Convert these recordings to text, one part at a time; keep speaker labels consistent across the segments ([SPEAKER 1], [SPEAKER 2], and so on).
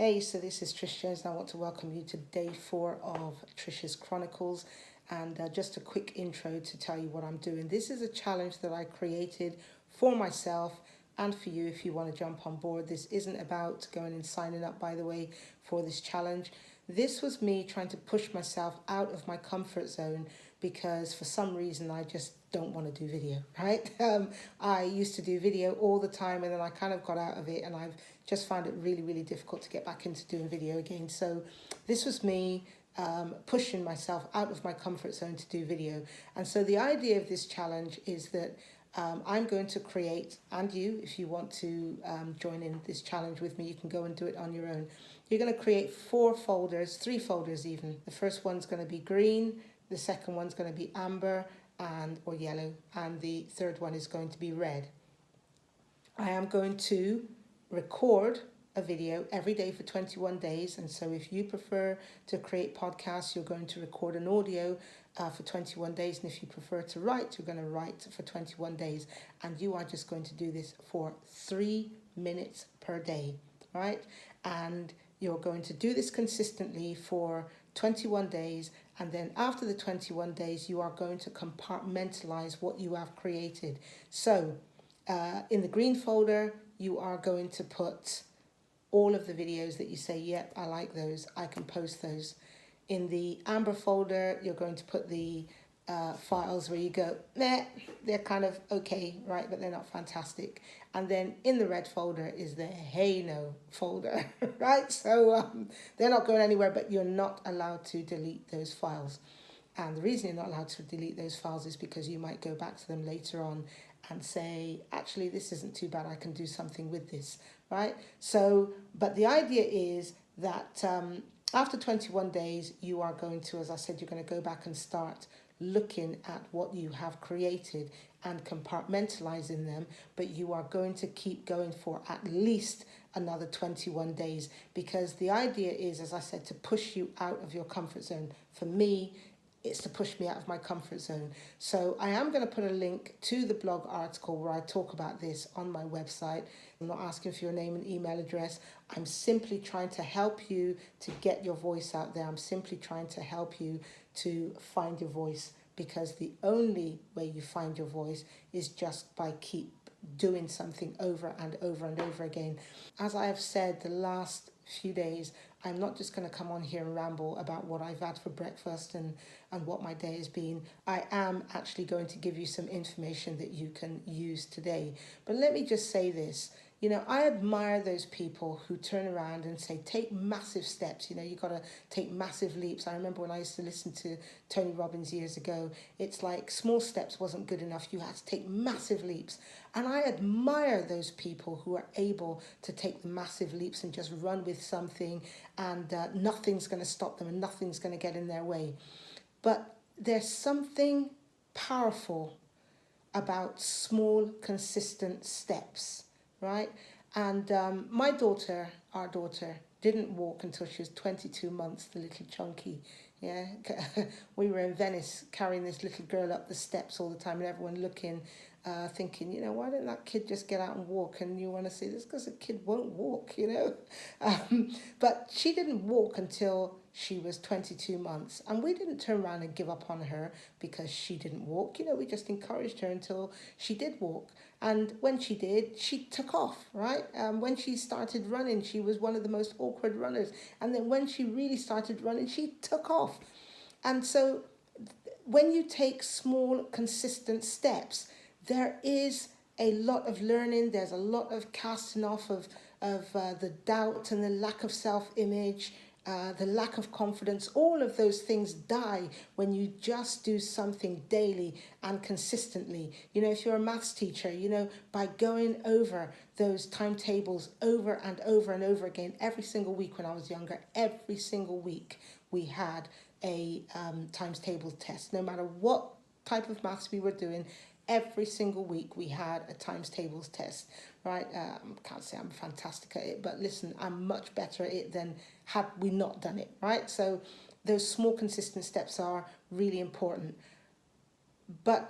[SPEAKER 1] Hey, so this is Trish and I want to welcome you to day 4 of Trish's Chronicles. And just a quick intro to tell you what I'm doing. This is a challenge that I created for myself and for you if you want to jump on board. This isn't about going and signing up, by the way, for this challenge. This was me trying to push myself out of my comfort zone because for some reason I just don't want to do video, right? I used to do video all the time and then I kind of got out of it and I've just found it really, really difficult to get back into doing video again. So this was me pushing myself out of my comfort zone to do video. And so the idea of this challenge is that I'm going to create, and you, if you want to join in this challenge with me, you can go and do it on your own. You're going to create 4 folders, 3 folders even. The first one's going to be green, the second one's going to be amber or yellow, and the third one is going to be red. I am going to record a video every day for 21 days. And so if you prefer to create podcasts, you're going to record an audio for 21 days. And if you prefer to write, you're going to write for 21 days. And you are just going to do this for 3 minutes per day, right? And you're going to do this consistently for 21 days. And then after the 21 days, you are going to compartmentalize what you have created. So in the green folder, you are going to put all of the videos that you say, yep, I like those, I can post those. In the amber folder, you're going to put the files where you go, nah, they're kind of okay, right, but they're not fantastic. And then in the red folder is the hey no folder, right? So they're not going anywhere, but you're not allowed to delete those files. And the reason you're not allowed to delete those files is because you might go back to them later on and say, actually, this isn't too bad, I can do something with this, right? So, but the idea is that after 21 days, you are going to, as I said, you're going to go back and start looking at what you have created and compartmentalizing them, but you are going to keep going for at least another 21 days, because the idea is, as I said, to push you out of your comfort zone. For me, it's to push me out of my comfort zone. So I am going to put a link to the blog article where I talk about this on my website. I'm not asking for your name and email address. I'm simply trying to help you to get your voice out there. I'm simply trying to help you to find your voice, because the only way you find your voice is just by keep doing something over and over and over again. As I have said the last few days, I'm not just going to come on here and ramble about what I've had for breakfast and what my day has been. I am actually going to give you some information that you can use today. But let me just say this. You know, I admire those people who turn around and say, take massive steps. You know, you got to take massive leaps. I remember when I used to listen to Tony Robbins years ago, it's like small steps wasn't good enough. You had to take massive leaps. And I admire those people who are able to take the massive leaps and just run with something, and nothing's going to stop them and nothing's going to get in their way. But there's something powerful about small, consistent steps, right? And our daughter, didn't walk until she was 22 months, the little chunky. Yeah, we were in Venice carrying this little girl up the steps all the time, and everyone looking, thinking, you know, why didn't that kid just get out and walk? And you want to see this because a kid won't walk, you know. But she didn't walk until she was 22 months, and we didn't turn around and give up on her because she didn't walk. You know, we just encouraged her until she did walk. And when she did, she took off, right? When she started running, she was one of the most awkward runners. And then when she really started running, she took off. And so when you take small, consistent steps, there is a lot of learning. There's a lot of casting off of the doubt and the lack of self-image, the lack of confidence. All of those things die when you just do something daily and consistently. You know, if you're a maths teacher, you know, by going over those timetables over and over and over again, every single week when I was younger, every single week we had a times table test. No matter what type of maths we were doing, every single week we had a times tables test, right? I can't say I'm fantastic at it, but listen, I'm much better at it than had we not done it, right? So those small consistent steps are really important. But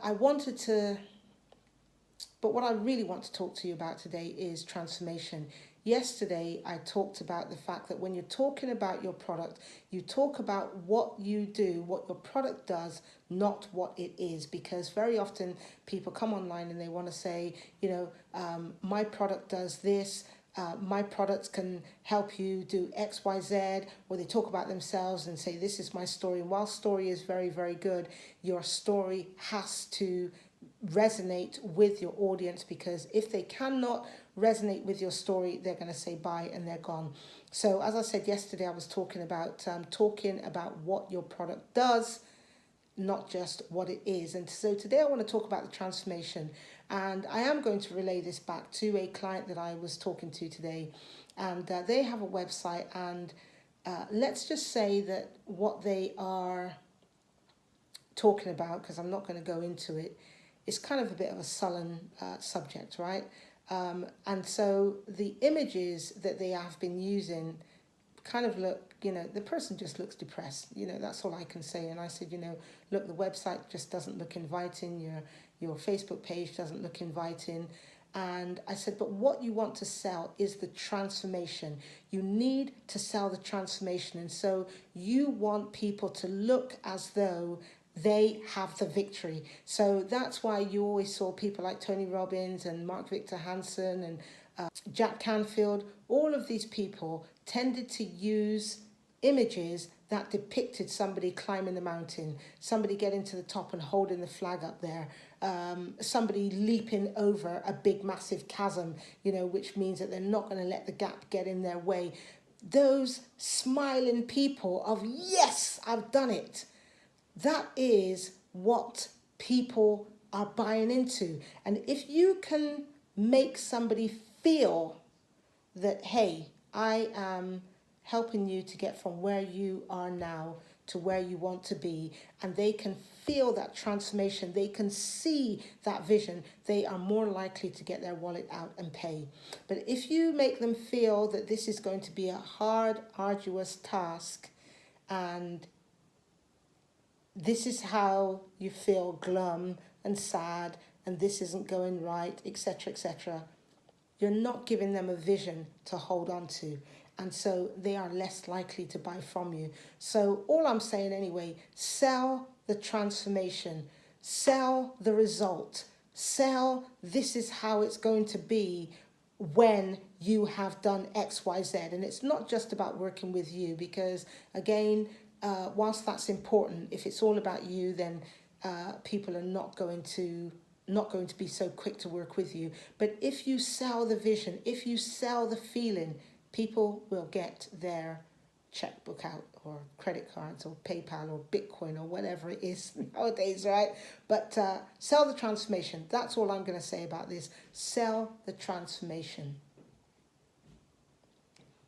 [SPEAKER 1] what I really want to talk to you about today is transformation. yesterday I talked about the fact that when you're talking about your product, you talk about what you do, what your product does, not what it is. Because very often people come online and they want to say, my product does this. My products can help you do X, Y, Z, or they talk about themselves and say, this is my story. And while story is very, very good, your story has to resonate with your audience, because if they cannot resonate with your story, they're going to say bye and they're gone. So as I said yesterday, I was talking about what your product does, not just what it is. And so today I want to talk about the transformation, and I am going to relay this back to a client that I was talking to today, and they have a website, and let's just say that what they are talking about, because I'm not going to go into it, is kind of a bit of a sullen subject, right? And so the images that they have been using kind of look, the person just looks depressed. That's all I can say. And I said, look, the website just doesn't look inviting. Your Facebook page doesn't look inviting. And I said, but what you want to sell is the transformation. You need to sell the transformation. And so you want people to look as though they have the victory. So that's why you always saw people like Tony Robbins and Mark Victor Hansen and Jack Canfield. All of these people tended to use images that depicted somebody climbing the mountain, somebody getting to the top and holding the flag up there, somebody leaping over a big massive chasm, which means that they're not going to let the gap get in their way. Those smiling people of, yes, I've done it. That is what people are buying into. And if you can make somebody feel that, hey, I am helping you to get from where you are now to where you want to be, and they can feel that transformation, they can see that vision, they are more likely to get their wallet out and pay. But if you make them feel that this is going to be a hard, arduous task, and this is how you feel glum and sad, and this isn't going right, etc., etc., you're not giving them a vision to hold on to. And so they are less likely to buy from you. So all I'm saying anyway, sell the transformation, sell the result, sell this is how it's going to be when you have done X, Y, Z. And it's not just about working with you, because again, whilst that's important, if it's all about you, then people are not going to be so quick to work with you. But if you sell the vision, if you sell the feeling, people will get their checkbook out, or credit cards, or PayPal, or Bitcoin, or whatever it is nowadays, right? But sell the transformation. That's all I'm going to say about this. Sell the transformation.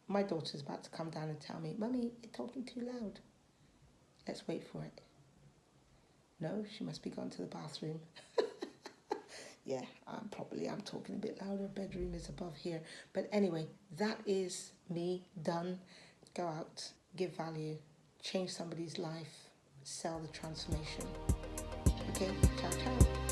[SPEAKER 1] My daughter's about to come down and tell me, Mummy, you're talking too loud. Let's wait for it. No, she must be gone to the bathroom. Yeah, I'm talking a bit louder. Bedroom is above here. But anyway, that is me done. Go out, give value, change somebody's life, sell the transformation. Okay, ciao, ciao.